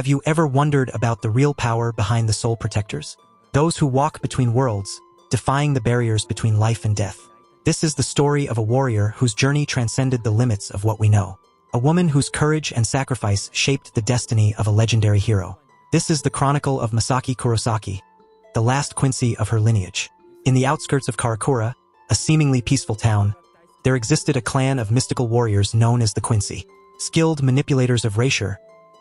Have you ever wondered about the real power behind the soul protectors? Those who walk between worlds, defying the barriers between life and death. This is the story of a warrior whose journey transcended the limits of what we know. A woman whose courage and sacrifice shaped the destiny of a legendary hero. This is the chronicle of Masaki Kurosaki, the last Quincy of her lineage. In the outskirts of Karakura, a seemingly peaceful town, there existed a clan of mystical warriors known as the Quincy. Skilled manipulators of Reisher,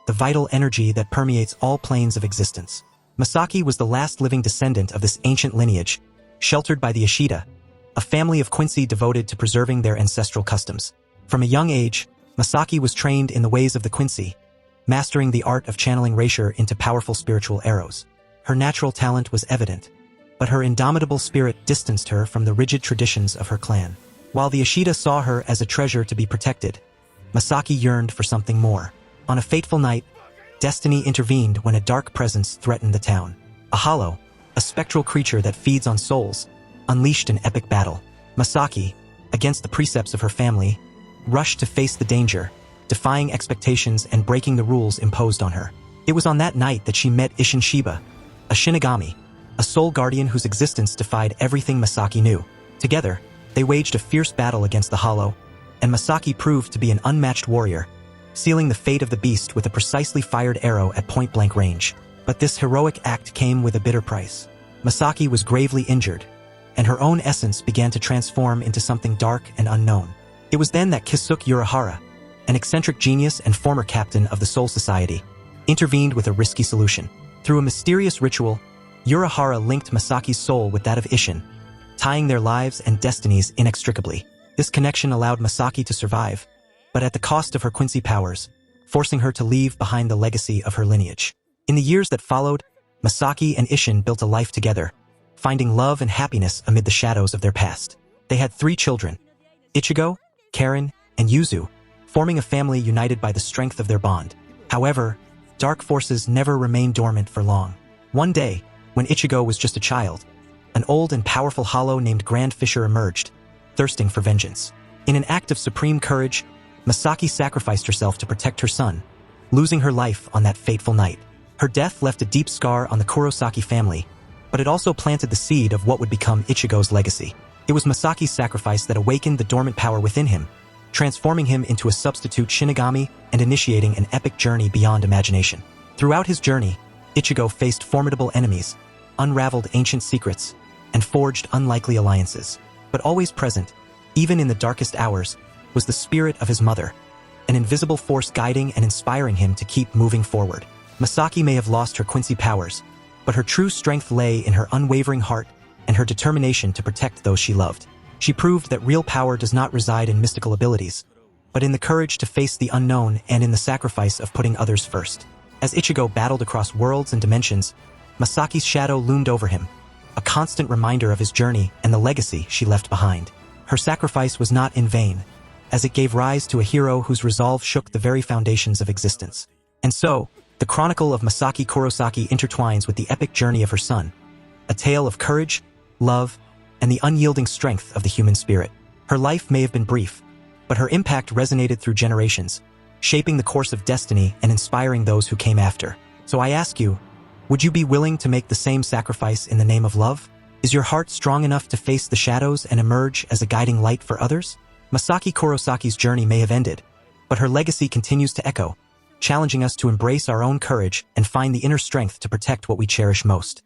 the vital energy that permeates all planes of existence. Masaki was the last living descendant of this ancient lineage, sheltered by the Ishida, a family of Quincy devoted to preserving their ancestral customs. From a young age, Masaki was trained in the ways of the Quincy, mastering the art of channeling Reisher into powerful spiritual arrows. Her natural talent was evident, but her indomitable spirit distanced her from the rigid traditions of her clan. While the Ishida saw her as a treasure to be protected, Masaki yearned for something more. On a fateful night, destiny intervened when a dark presence threatened the town. A hollow, a spectral creature that feeds on souls, unleashed an epic battle. Masaki, against the precepts of her family, rushed to face the danger, defying expectations and breaking the rules imposed on her. It was on that night that she met Ishin Shiba, a Shinigami, a soul guardian whose existence defied everything Masaki knew. Together, they waged a fierce battle against the hollow, and Masaki proved to be an unmatched warrior, sealing the fate of the beast with a precisely fired arrow at point-blank range. But this heroic act came with a bitter price. Masaki was gravely injured, and her own essence began to transform into something dark and unknown. It was then that Kisuke Urahara, an eccentric genius and former captain of the Soul Society, intervened with a risky solution. Through a mysterious ritual, Urahara linked Masaki's soul with that of Ishin, tying their lives and destinies inextricably. This connection allowed Masaki to survive, but at the cost of her Quincy powers, forcing her to leave behind the legacy of her lineage. In the years that followed, Masaki and Ishin built a life together, finding love and happiness amid the shadows of their past. They had 3 children, Ichigo, Karen, and Yuzu, forming a family united by the strength of their bond. However, dark forces never remained dormant for long. One day, when Ichigo was just a child, an old and powerful hollow named Grand Fisher emerged, thirsting for vengeance. In an act of supreme courage, Masaki sacrificed herself to protect her son, losing her life on that fateful night. Her death left a deep scar on the Kurosaki family, but it also planted the seed of what would become Ichigo's legacy. It was Masaki's sacrifice that awakened the dormant power within him, transforming him into a substitute Shinigami and initiating an epic journey beyond imagination. Throughout his journey, Ichigo faced formidable enemies, unraveled ancient secrets, and forged unlikely alliances. But always present, even in the darkest hours, was the spirit of his mother, an invisible force guiding and inspiring him to keep moving forward. Masaki may have lost her Quincy powers, but her true strength lay in her unwavering heart and her determination to protect those she loved. She proved that real power does not reside in mystical abilities, but in the courage to face the unknown and in the sacrifice of putting others first. As Ichigo battled across worlds and dimensions, Masaki's shadow loomed over him, a constant reminder of his journey and the legacy she left behind. Her sacrifice was not in vain, as it gave rise to a hero whose resolve shook the very foundations of existence. And so, the chronicle of Masaki Kurosaki intertwines with the epic journey of her son, a tale of courage, love, and the unyielding strength of the human spirit. Her life may have been brief, but her impact resonated through generations, shaping the course of destiny and inspiring those who came after. So I ask you, would you be willing to make the same sacrifice in the name of love? Is your heart strong enough to face the shadows and emerge as a guiding light for others? Masaki Kurosaki's journey may have ended, but her legacy continues to echo, challenging us to embrace our own courage and find the inner strength to protect what we cherish most.